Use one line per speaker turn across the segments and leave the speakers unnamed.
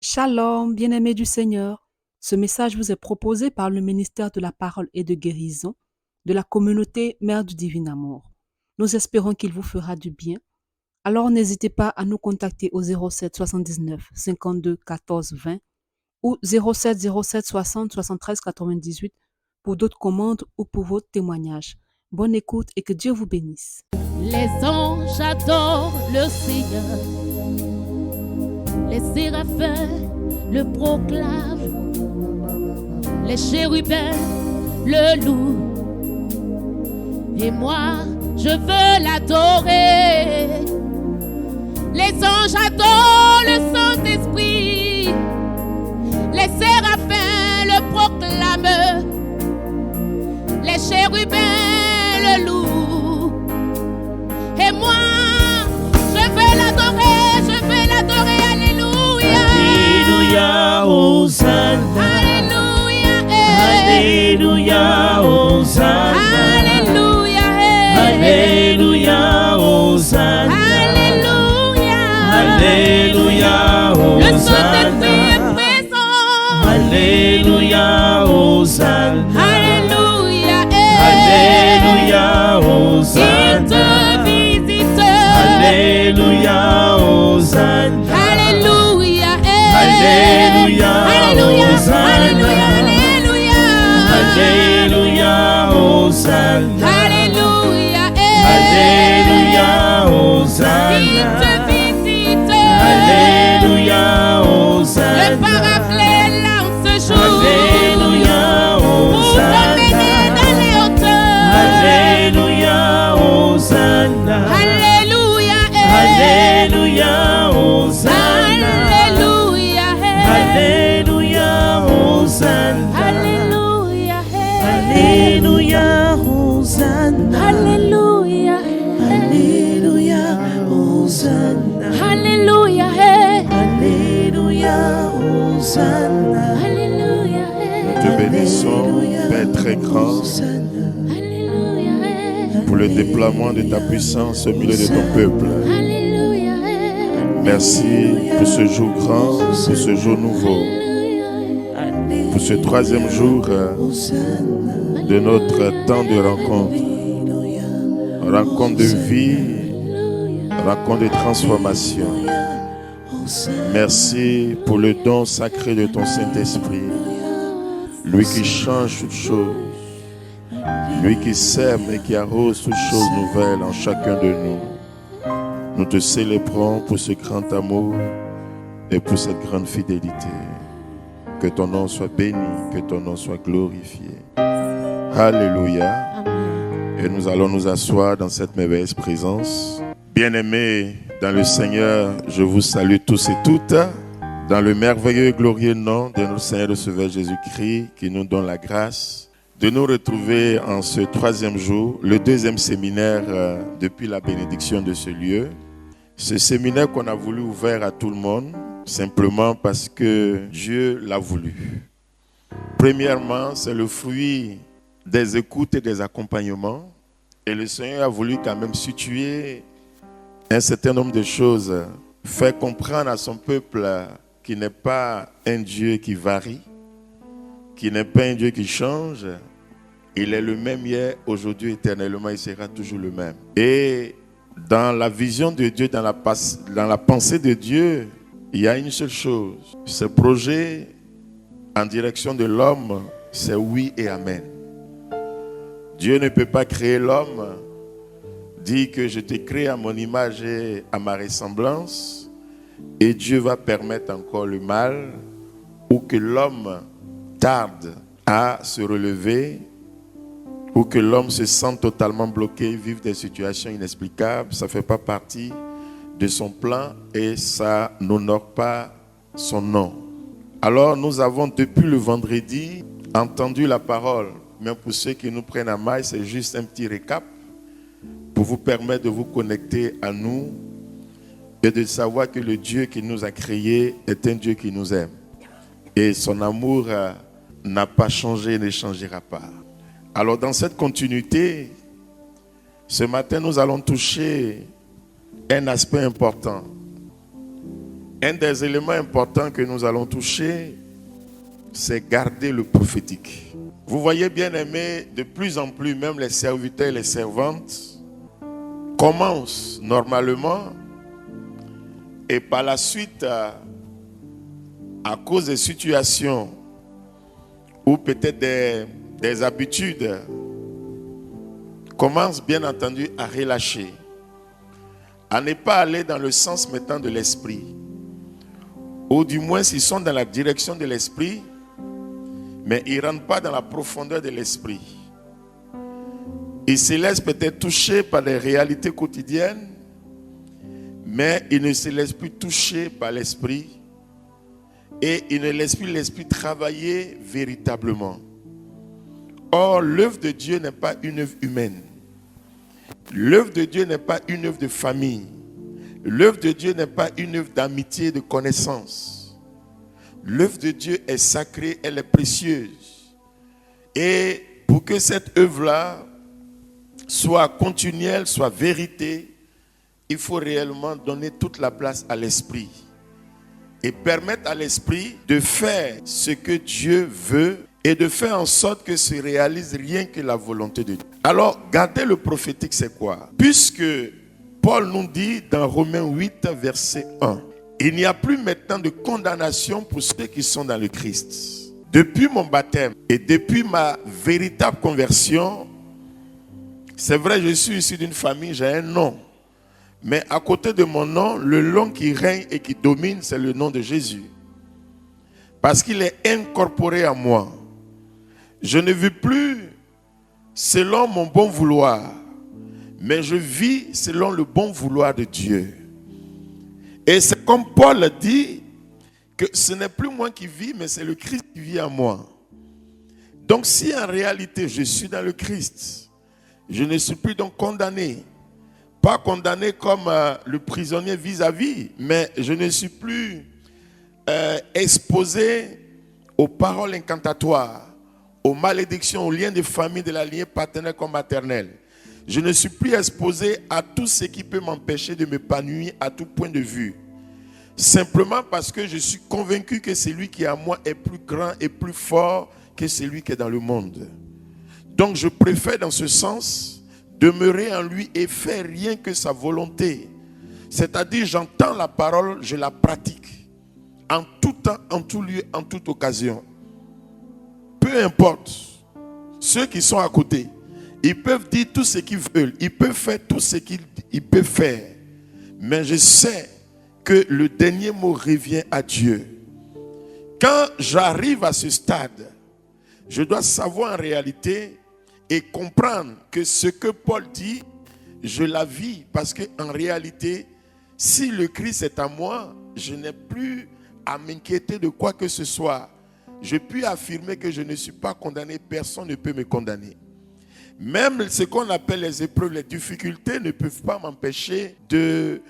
Shalom, bien-aimés du Seigneur. Ce message vous est proposé par le ministère de la Parole et de Guérison de la communauté Mère du Divin Amour. Nous espérons qu'il vous fera du bien. Alors n'hésitez pas à nous contacter au 07 79 52 14 20 ou 07 07 60 73 98 pour d'autres commandes ou pour vos témoignages. Bonne écoute et que Dieu vous bénisse.
Les anges adorent le Seigneur, les séraphins le proclament, les chérubins le louent, et moi je veux l'adorer. Les anges adorent le Saint-Esprit, les séraphins le proclament, les chérubins le louent, et moi je veux l'adorer, alléluia.
Alléluia, Hosanna.
Alléluia,
Alléluia, Hosanna.
Alléluia,
Alléluia, Hosanna.
Alléluia,
Alléluia,
le Saint-Esprit est
Hosanna.
présent.
Alléluia, Hosanna.
Alléluia,
Alléluia,
il
Hosanna.
te visite.
Alléluia, Hosanna.
Alléluia,
Alléluia,
alléluia,
Hosanna.
alléluia,
Alléluia, Hosanna.
alléluia,
Alléluia,
il
Hosanna.
te visite.
Alléluia,
Le
Hosanna.
paraclet lance jour
Alléluia,
pour t'emmener
Hosanna.
dans les hauteurs.
Alléluia, Hosanna.
Alléluia,
Alléluia, Hosanna.
alléluia,
Alléluia, Hosanna.
alléluia,
Alléluia, Hosanna.
alléluia,
Alléluia, Hosanna.
alléluia,
Alléluia, Hosanna.
alléluia,
Te bénissons, Père très grand,
alléluia,
pour le déploiement de ta puissance au milieu de ton peuple.
alléluia,
Merci pour ce jour grand, pour ce jour nouveau, pour ce troisième jour de notre temps de rencontre. Rencontre de vie, rencontre de transformation. Merci pour le don sacré de ton Saint-Esprit, lui qui change toutes choses, lui qui sème et qui arrose toutes choses nouvelles en chacun de nous. Nous te célébrons pour ce grand amour et pour cette grande fidélité. Que ton nom soit béni, que ton nom soit glorifié. Alléluia. Et nous allons nous asseoir dans cette merveilleuse présence. Bien-aimés dans le Seigneur, je vous salue tous et toutes. Dans le merveilleux et glorieux nom de notre Seigneur et Sauveur Jésus-Christ, qui nous donne la grâce de nous retrouver en ce troisième jour, le deuxième séminaire depuis la bénédiction de ce lieu. Ce séminaire qu'on a voulu ouvert à tout le monde, simplement parce que Dieu l'a voulu. Premièrement, c'est le fruit des écoutes et des accompagnements. Et le Seigneur a voulu quand même situer un certain nombre de choses, faire comprendre à son peuple qu'il n'est pas un Dieu qui varie, qu'il n'est pas un Dieu qui change. Il est le même hier, aujourd'hui, éternellement, il sera toujours le même. Et dans la vision de Dieu, dans la pensée de Dieu, il y a une seule chose. Ce projet en direction de l'homme, c'est oui et amen. Dieu ne peut pas créer l'homme, dit que je t'ai créé à mon image et à ma ressemblance, et Dieu va permettre encore le mal, ou que l'homme tarde à se relever, ou que l'homme se sente totalement bloqué, vive des situations inexplicables. Ça ne fait pas partie de son plan et ça n'honore pas son nom. Alors nous avons depuis le vendredi entendu la parole, mais pour ceux qui nous prennent à mal, c'est juste un petit récap pour vous permettre de vous connecter à nous et de savoir que le Dieu qui nous a créés est un Dieu qui nous aime. Et son amour n'a pas changé et ne changera pas. Alors dans cette continuité, ce matin nous allons toucher un aspect important. Un des éléments importants que nous allons toucher, c'est garder le prophétique. Vous voyez, bien aimés, de plus en plus, même les serviteurs et les servantes commencent normalement et par la suite, à cause des situations ou peut-être des habitudes, commencent bien entendu à relâcher, à ne pas aller dans le sens maintenant de l'esprit. Ou du moins, s'ils sont dans la direction de l'esprit, mais ils ne rentrent pas dans la profondeur de l'esprit. Ils se laissent peut-être toucher par les réalités quotidiennes, mais ils ne se laissent plus toucher par l'esprit et ils ne laissent plus l'esprit travailler véritablement. Or, l'œuvre de Dieu n'est pas une œuvre humaine. L'œuvre de Dieu n'est pas une œuvre de famille. L'œuvre de Dieu n'est pas une œuvre d'amitié, de connaissance. L'œuvre de Dieu est sacrée, elle est précieuse. Et pour que cette œuvre-là soit continuelle, soit vérité, il faut réellement donner toute la place à l'esprit. Et permettre à l'esprit de faire ce que Dieu veut et de faire en sorte que se réalise rien que la volonté de Dieu. Alors, garder le prophétique, c'est quoi? Puisque Paul nous dit dans Romains 8, verset 1, il n'y a plus maintenant de condamnation pour ceux qui sont dans le Christ. Depuis mon baptême et depuis ma véritable conversion, c'est vrai, je suis issu d'une famille, j'ai un nom. Mais à côté de mon nom, le nom qui règne et qui domine, c'est le nom de Jésus. Parce qu'il est incorporé à moi. Je ne vis plus selon mon bon vouloir, mais je vis selon le bon vouloir de Dieu. Et c'est comme Paul dit, que ce n'est plus moi qui vis, mais c'est le Christ qui vit en moi. Donc si en réalité je suis dans le Christ, je ne suis plus donc condamné. Pas condamné comme le prisonnier vis-à-vis, mais je ne suis plus exposé aux paroles incantatoires, aux malédictions, aux liens de famille, de la lignée paternelle comme maternelle. Je ne suis plus exposé à tout ce qui peut m'empêcher de m'épanouir à tout point de vue. Simplement parce que je suis convaincu que celui qui est à moi est plus grand et plus fort que celui qui est dans le monde. Donc je préfère dans ce sens demeurer en lui et faire rien que sa volonté. C'est-à-dire, j'entends la parole, je la pratique. En tout temps, en tout lieu, en toute occasion. Peu importe, ceux qui sont à côté, ils peuvent dire tout ce qu'ils veulent. Ils peuvent faire tout ce qu'ils peuvent faire. Mais je sais que le dernier mot revient à Dieu. Quand j'arrive à ce stade, je dois savoir en réalité et comprendre que ce que Paul dit, je la vis. Parce qu'en réalité, si le Christ est à moi, je n'ai plus à m'inquiéter de quoi que ce soit. Je puis affirmer que je ne suis pas condamné. Personne ne peut me condamner. Même ce qu'on appelle les épreuves, les difficultés ne peuvent pas m'empêcher de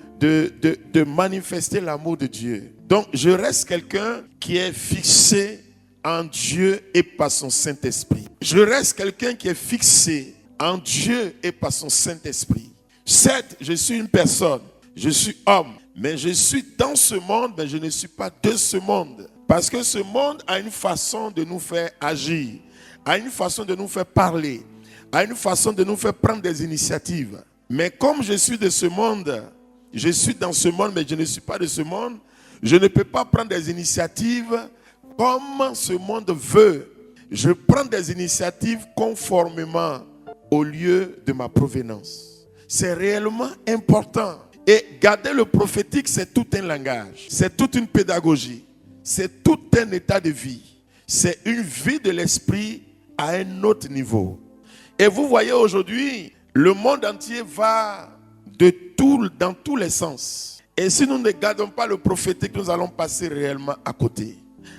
manifester l'amour de Dieu. Donc, je reste quelqu'un qui est fixé en Dieu et par son Saint-Esprit. Je reste quelqu'un qui est fixé en Dieu et par son Saint-Esprit. Certes, je suis une personne, je suis homme, mais je suis dans ce monde, mais je ne suis pas de ce monde. Parce que ce monde a une façon de nous faire agir, a une façon de nous faire parler, a une façon de nous faire prendre des initiatives. Mais comme je suis de ce monde, je suis dans ce monde, mais je ne suis pas de ce monde, je ne peux pas prendre des initiatives comme ce monde veut. Je prends des initiatives conformément au lieu de ma provenance. C'est réellement important. Et garder le prophétique, c'est tout un langage. C'est toute une pédagogie. C'est tout un état de vie. C'est une vie de l'esprit à un autre niveau. Et vous voyez aujourd'hui, le monde entier va dans tous les sens. Et si nous ne gardons pas le prophétique, nous allons passer réellement à côté.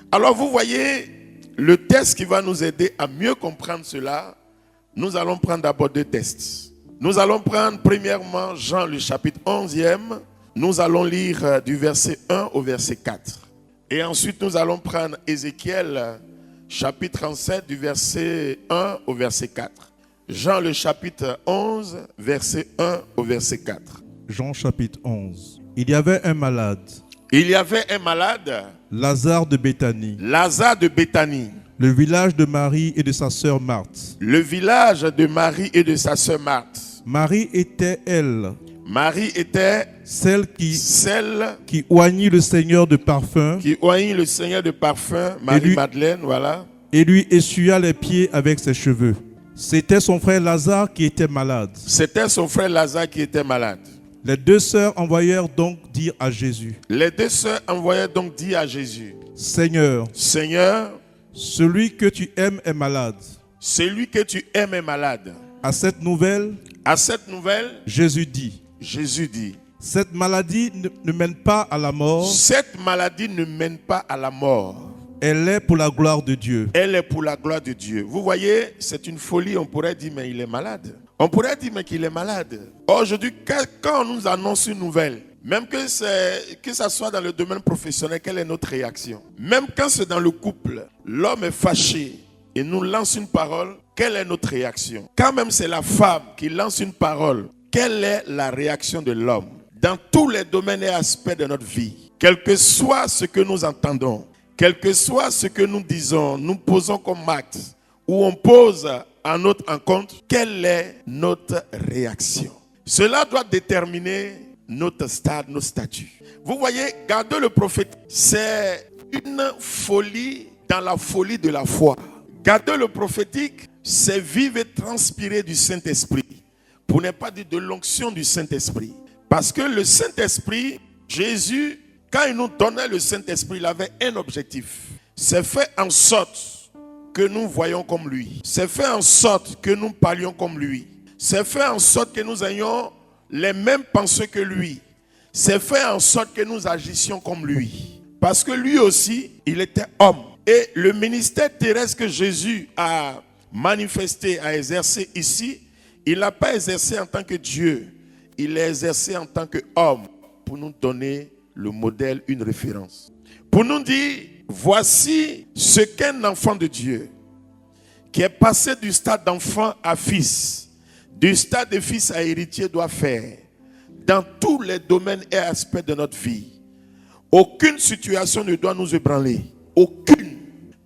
Alors vous voyez, le test qui va nous aider à mieux comprendre cela, nous allons prendre d'abord deux tests. Nous allons prendre premièrement Jean le chapitre 11e. Nous allons lire du verset 1 au verset 4. Et ensuite nous allons prendre Ézéchiel chapitre 37 du verset 1 au verset 4. Jean le chapitre 11, verset 1 au verset 4.
Jean chapitre 11. Il y avait un malade
Il y avait un malade,
Lazare de Béthanie,
Lazare de Béthanie,
le village de Marie et de sa sœur Marthe.
le village de Marie et de sa sœur Marthe.
Marie était, elle,
Marie était
celle
celle
qui oignit le Seigneur de parfum
qui oignit le Seigneur de parfum, Marie-Madeleine, voilà.
et lui essuya les pieds avec ses cheveux. C'était son frère Lazare qui était malade.
C'était son frère Lazare qui était malade.
Les deux sœurs envoyèrent donc dire à Jésus,
Les deux sœurs envoyaient donc dire à Jésus,
Seigneur,
Seigneur,
celui que tu aimes est malade.
celui que tu aimes est malade.
À cette nouvelle,
À cette nouvelle,
Jésus dit,
Jésus dit,
cette maladie ne mène pas à la mort,
cette maladie ne mène pas à la mort.
elle est pour la gloire de Dieu.
Elle est pour la gloire de Dieu. Vous voyez, c'est une folie. On pourrait dire, mais il est malade. On pourrait dire, mais qu'il est malade. Aujourd'hui, quand on nous annonce une nouvelle, même que ça soit dans le domaine professionnel, quelle est notre réaction? Même quand c'est dans le couple, l'homme est fâché et nous lance une parole, quelle est notre réaction? Quand même c'est la femme qui lance une parole, quelle est la réaction de l'homme? Dans tous les domaines et aspects de notre vie, quel que soit ce que nous entendons, quel que soit ce que nous disons, nous posons comme acte, ou on pose à notre encontre, quelle est notre réaction? Cela doit déterminer notre stade, nos statuts. Vous voyez, garder le prophète, c'est une folie dans la folie de la foi. Garder le prophétique, c'est vivre et transpirer du Saint-Esprit. Pour ne pas dire de l'onction du Saint-Esprit. Parce que le Saint-Esprit, Jésus, quand il nous donnait le Saint-Esprit, il avait un objectif. C'est faire en sorte que nous voyons comme lui. C'est faire en sorte que nous parlions comme lui. C'est faire en sorte que nous ayons les mêmes pensées que lui. C'est faire en sorte que nous agissions comme lui. Parce que lui aussi, il était homme. Et le ministère terrestre que Jésus a manifesté, a exercé ici, il n'a pas exercé en tant que Dieu. Il l'a exercé en tant qu'homme pour nous donner le modèle, une référence. Pour nous dire, voici ce qu'un enfant de Dieu, qui est passé du stade d'enfant à fils, du stade de fils à héritier, doit faire dans tous les domaines et aspects de notre vie. Aucune situation ne doit nous ébranler. Aucune.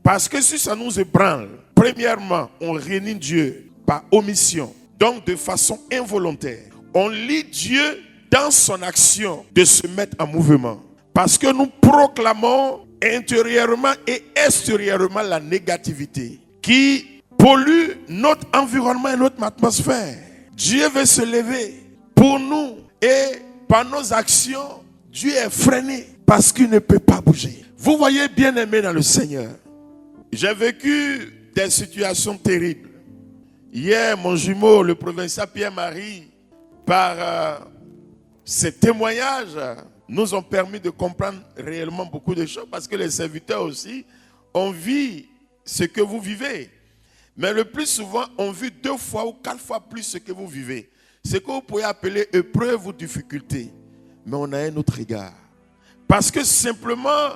Parce que si ça nous ébranle, premièrement, on réunit Dieu par omission, donc de façon involontaire. On lit Dieu dans son action de se mettre en mouvement. Parce que nous proclamons intérieurement et extérieurement la négativité qui pollue notre environnement et notre atmosphère. Dieu veut se lever pour nous et par nos actions, Dieu est freiné parce qu'il ne peut pas bouger. Vous voyez, bien-aimés dans le Seigneur, j'ai vécu des situations terribles. Hier, mon jumeau, le provincial Pierre-Marie, par ses témoignages, nous ont permis de comprendre réellement beaucoup de choses parce que les serviteurs aussi ont vu ce que vous vivez. Mais le plus souvent, on vit 2 fois ou 4 fois plus ce que vous vivez. Ce que vous pouvez appeler épreuve ou difficulté. Mais on a un autre regard. Parce que simplement,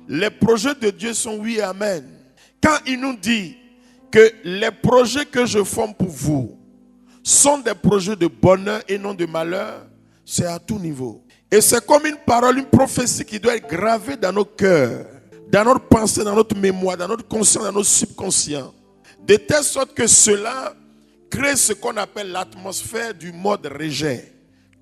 les projets de Dieu sont oui et amen. Quand il nous dit que les projets que je forme pour vous sont des projets de bonheur et non de malheur, c'est à tout niveau. Et c'est comme une parole, une prophétie qui doit être gravée dans nos cœurs, dans notre pensée, dans notre mémoire, dans notre conscient, dans notre subconscient. De telle sorte que cela crée ce qu'on appelle l'atmosphère du mode rejet.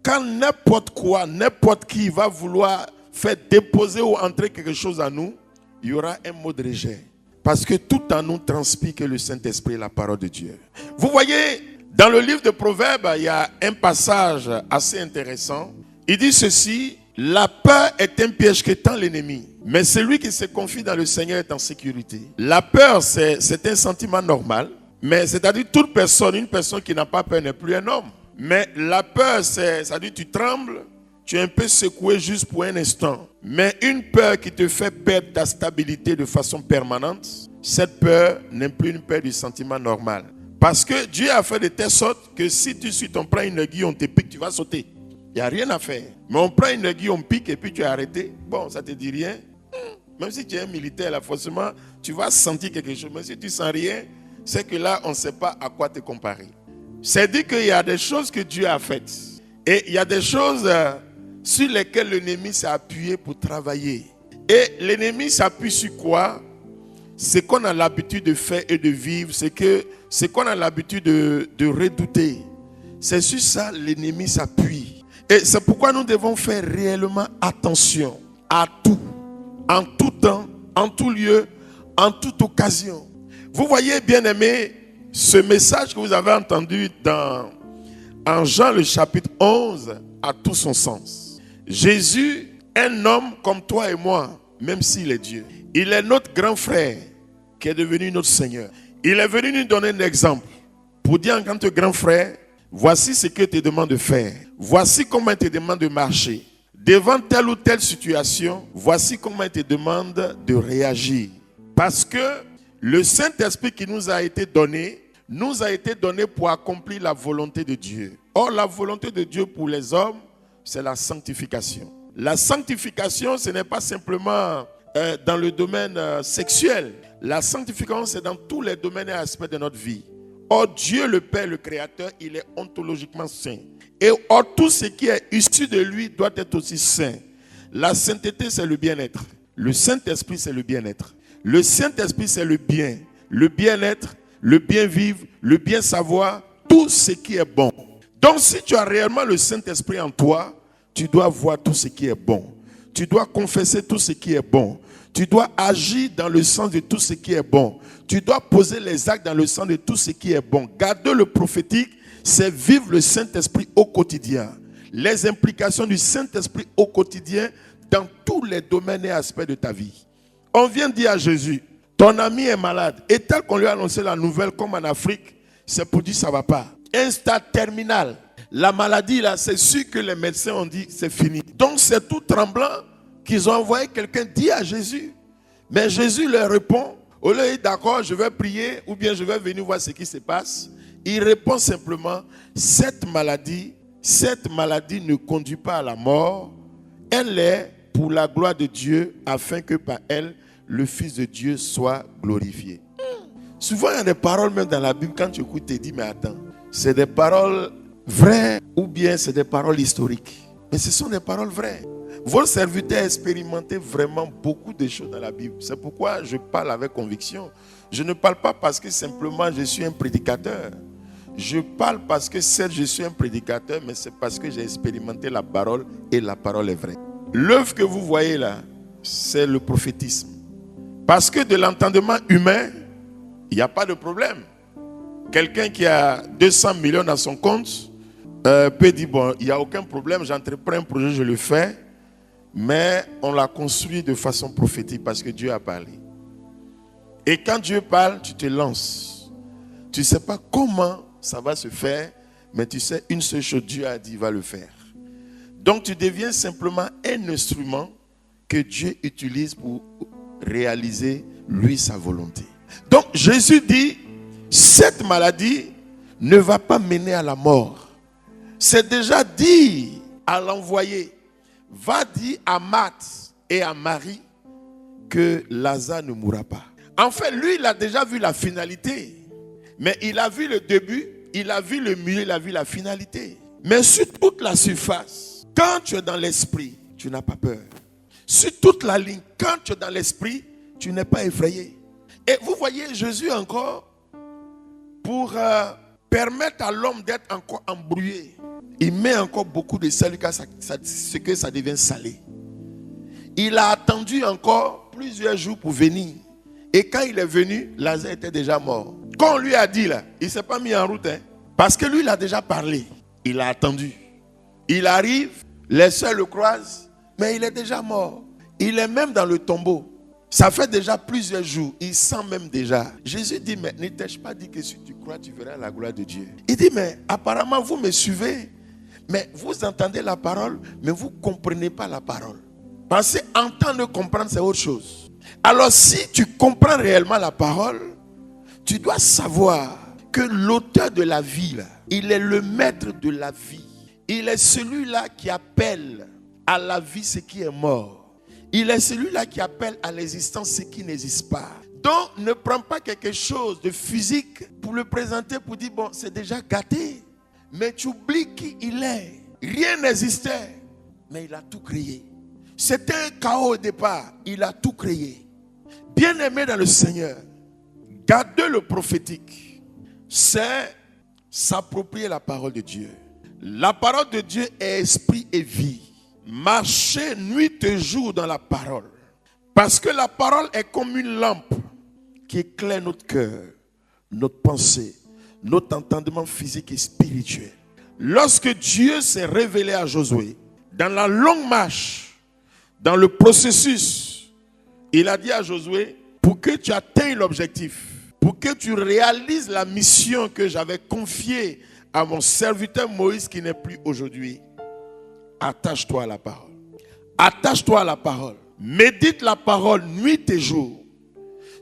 Quand n'importe quoi, n'importe qui va vouloir faire déposer ou entrer quelque chose à nous, il y aura un mode rejet. Parce que tout en nous transpire que le Saint-Esprit est la parole de Dieu. Vous voyez, dans le livre de Proverbes, il y a un passage assez intéressant. Il dit ceci: la peur est un piège que tend l'ennemi, mais celui qui se confie dans le Seigneur est en sécurité. La peur, c'est un sentiment normal, mais c'est-à-dire toute personne, une personne qui n'a pas peur n'est plus un homme. Mais la peur, c'est-à-dire tu trembles, tu es un peu secoué juste pour un instant. Mais une peur qui te fait perdre ta stabilité de façon permanente, cette peur n'est plus une peur du sentiment normal. Parce que Dieu a fait de telle sorte que si tout de suite on prend une aiguille, on te pique, tu vas sauter. Il n'y a rien à faire. Mais on prend une aiguille, on pique et puis tu es arrêté. Bon, ça ne te dit rien. Même si tu es un militaire, là, forcément, tu vas sentir quelque chose. Mais si tu ne sens rien, c'est que là, on ne sait pas à quoi te comparer. C'est dit qu'il y a des choses que Dieu a faites. Et il y a des choses, sur lesquels l'ennemi s'est appuyé pour travailler. Et l'ennemi s'appuie sur quoi? Ce qu'on a l'habitude de faire et de vivre, ce qu'on a l'habitude de redouter. C'est sur ça l'ennemi s'appuie. Et c'est pourquoi nous devons faire réellement attention à tout, en tout temps, en tout lieu, en toute occasion. Vous voyez, bien-aimés, ce message que vous avez entendu en Jean le chapitre 11 a tout son sens. Jésus, un homme comme toi et moi, même s'il est Dieu, il est notre grand frère qui est devenu notre Seigneur. Il est venu nous donner un exemple pour dire en tant que grand frère, voici ce qu'il te demande de faire. Voici comment il te demande de marcher. Devant telle ou telle situation, voici comment il te demande de réagir. Parce que le Saint-Esprit qui nous a été donné pour accomplir la volonté de Dieu. Or, la volonté de Dieu pour les hommes, c'est la sanctification. La sanctification, ce n'est pas simplement dans le domaine sexuel. La sanctification, c'est dans tous les domaines et aspects de notre vie. Or, Dieu le Père, le Créateur, il est ontologiquement saint. Et or, tout ce qui est issu de lui doit être aussi saint. La sainteté, c'est le bien-être. Le Saint-Esprit, c'est le bien-être. Le Saint-Esprit, c'est le bien. Le bien-être, le bien-vivre, le bien-savoir, tout ce qui est bon. Donc, si tu as réellement le Saint-Esprit en toi, tu dois voir tout ce qui est bon. Tu dois confesser tout ce qui est bon. Tu dois agir dans le sens de tout ce qui est bon. Tu dois poser les actes dans le sens de tout ce qui est bon. Garder le prophétique, c'est vivre le Saint-Esprit au quotidien. Les implications du Saint-Esprit au quotidien dans tous les domaines et aspects de ta vie. On vient dire à Jésus, ton ami est malade. Et tel qu'on lui a annoncé la nouvelle, comme en Afrique, c'est pour dire ça ne va pas. Un stade terminal. La maladie, là, c'est sûr que les médecins ont dit c'est fini. Donc c'est tout tremblant qu'ils ont envoyé quelqu'un dire à Jésus. Mais Jésus leur répond, au lieu de dire d'accord, je vais prier ou bien je vais venir voir ce qui se passe. Il répond simplement, cette maladie ne conduit pas à la mort. Elle est pour la gloire de Dieu afin que par elle, le Fils de Dieu soit glorifié. Souvent, il y a des paroles même dans la Bible, quand tu écoutes, tu te dis, mais attends, c'est des paroles vraies ou bien c'est des paroles historiques. Mais ce sont des paroles vraies. Votre serviteur a expérimenté vraiment beaucoup de choses dans la Bible. C'est pourquoi je parle avec conviction. Je ne parle pas parce que simplement je suis un prédicateur. Je parle parce que certes je suis un prédicateur, mais c'est parce que j'ai expérimenté la parole et la parole est vraie. L'œuvre que vous voyez là, c'est le prophétisme. Parce que de l'entendement humain, il n'y a pas de problème. Quelqu'un qui a 200 millions dans son compte peut dire, bon, il n'y a aucun problème, j'entreprends un projet, je le fais. Mais on l'a construit de façon prophétique parce que Dieu a parlé. Et quand Dieu parle, tu te lances. Tu ne sais pas comment ça va se faire, mais tu sais une seule chose, Dieu a dit, il va le faire. Donc tu deviens simplement un instrument que Dieu utilise pour réaliser lui sa volonté. Donc Jésus dit, cette maladie ne va pas mener à la mort. C'est déjà dit à l'envoyé. Va dire à Marthe et à Marie que Lazare ne mourra pas. En fait, lui, il a déjà vu la finalité. Mais il a vu le début, il a vu le milieu, il a vu la finalité. Mais sur toute la surface, quand tu es dans l'esprit, tu n'as pas peur. Sur toute la ligne, quand tu es dans l'esprit, tu n'es pas effrayé. Et vous voyez Jésus encore, pour permettre à l'homme d'être encore embrouillé, il met encore beaucoup de sel jusqu'à ce que ça devienne salé. Il a attendu encore plusieurs jours pour venir. Et quand il est venu, Lazare était déjà mort. Quand on lui a dit là, il ne s'est pas mis en route. Parce que lui, il a déjà parlé. Il a attendu. Il arrive, les sœurs le croisent, mais il est déjà mort. Il est même dans le tombeau. Ça fait déjà plusieurs jours. Il sent même déjà. Jésus dit, mais ne t'ai-je pas dit que si tu crois, tu verras la gloire de Dieu. Il dit, mais apparemment, vous me suivez. Mais vous entendez la parole, mais vous ne comprenez pas la parole. Parce que entendre, comprendre, c'est autre chose. Alors si tu comprends réellement la parole, tu dois savoir que l'auteur de la vie, là, il est le maître de la vie. Il est celui-là qui appelle à la vie ce qui est mort. Il est celui-là qui appelle à l'existence ce qui n'existe pas. Donc ne prends pas quelque chose de physique pour le présenter, pour dire, bon, c'est déjà gâté. Mais tu oublies qui il est. Rien n'existait. mais il a tout créé. C'était un chaos au départ, il a tout créé. Bien-aimé dans le Seigneur, garder le prophétique, c'est s'approprier la parole de Dieu. La parole de Dieu est esprit et vie. Marchez nuit et jour dans la parole. Parce que la parole est comme une lampe qui éclaire notre cœur, notre pensée, notre entendement physique et spirituel. Lorsque Dieu s'est révélé à Josué, dans la longue marche, dans le processus, il a dit à Josué, pour que tu atteignes l'objectif, pour que tu réalises la mission que j'avais confiée à mon serviteur Moïse qui n'est plus aujourd'hui, attache-toi à la parole. Attache-toi à la parole. Médite la parole nuit et jour.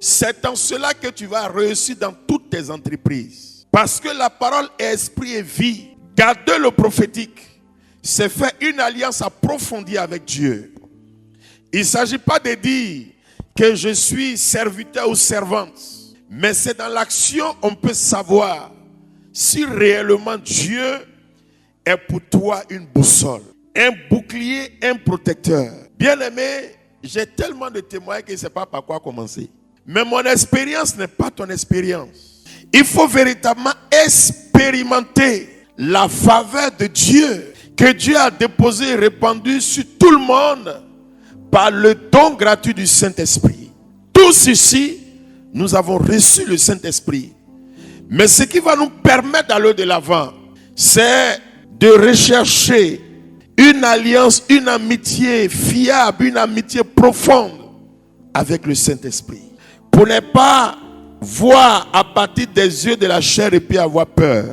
C'est en cela que tu vas réussir dans toutes tes entreprises. Parce que la parole est esprit et vie. Garder le prophétique, c'est faire une alliance approfondie avec Dieu. Il ne s'agit pas de dire que je suis serviteur ou servante. Mais c'est dans l'action qu'on peut savoir si réellement Dieu est pour toi une boussole, un bouclier, un protecteur. Bien-aimé, j'ai tellement de témoins que je ne sais pas par quoi commencer. Mais mon expérience n'est pas ton expérience. Il faut véritablement expérimenter la faveur de Dieu que Dieu a déposée et répandue sur tout le monde par le don gratuit du Saint-Esprit. Tous ici, nous avons reçu le Saint-Esprit. Mais ce qui va nous permettre d'aller de l'avant, c'est de rechercher une alliance, une amitié fiable, une amitié profonde avec le Saint-Esprit. Pour ne pas voir à partir des yeux de la chair et puis avoir peur.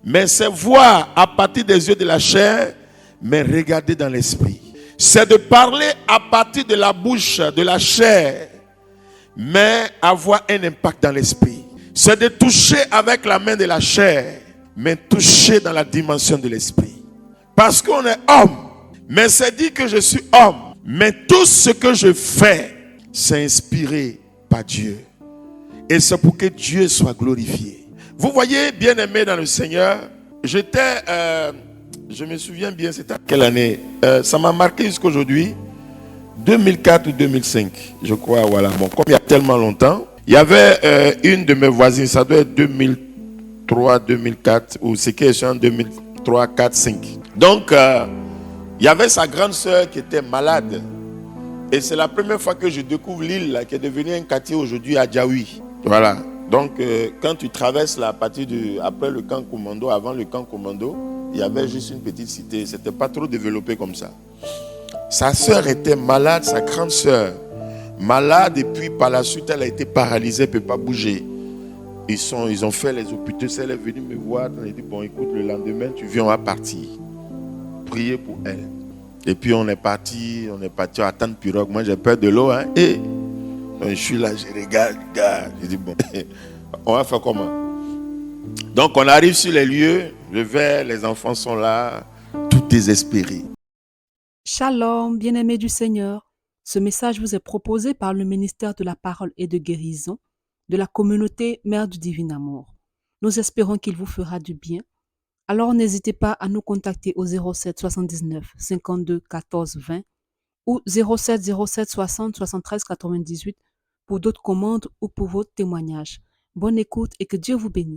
Mais c'est voir à partir des yeux de la chair, mais regarder dans l'esprit. C'est de parler à partir de la bouche de la chair, mais avoir un impact dans l'esprit. C'est de toucher avec la main de la chair, mais toucher dans la dimension de l'esprit. Parce qu'on est homme, mais c'est dit que je suis homme. Mais tout ce que je fais, c'est inspiré par Dieu. Et c'est pour que Dieu soit glorifié. Vous voyez, bien-aimé dans le Seigneur, je me souviens bien, c'était à quelle année? Ça m'a marqué jusqu'à aujourd'hui, 2004 ou 2005, je crois, voilà. Bon, comme il y a tellement longtemps, il y avait une de mes voisines, ça doit être 2003, 2004, ou c'est question 2003, 4, 5. Donc, il y avait sa grande sœur qui était malade. Et c'est la première fois que je découvre l'île qui est devenue un quartier aujourd'hui à Djaoui. Voilà. Donc, quand tu traverses là, à partir après le camp commando, avant le camp commando, il y avait juste une petite cité. C'était pas trop développé comme ça. Sa sœur était malade, sa grande sœur. Malade, et puis par la suite, elle a été paralysée, elle ne peut pas bouger. Ils ont fait les hôpitaux. Elle est venue me voir. Elle a dit, bon, écoute, le lendemain, tu viens, on va partir. Prier pour elle. Et puis, on est parti attendre pirogue. Moi, j'ai peur de l'eau, hein. Et donc, je suis là, je regarde. Je dis, bon, on va faire comment? Donc, on arrive sur les lieux. Je vais, les enfants sont là, tout désespérés.
Shalom, bien-aimés du Seigneur. Ce message vous est proposé par le ministère de la Parole et de Guérison de la communauté Mère du Divin Amour. Nous espérons qu'il vous fera du bien. Alors n'hésitez pas à nous contacter au 07 79 52 14 20 ou 07 07 60 73 98 pour d'autres commandes ou pour votre témoignage. Bonne écoute et que Dieu vous bénisse.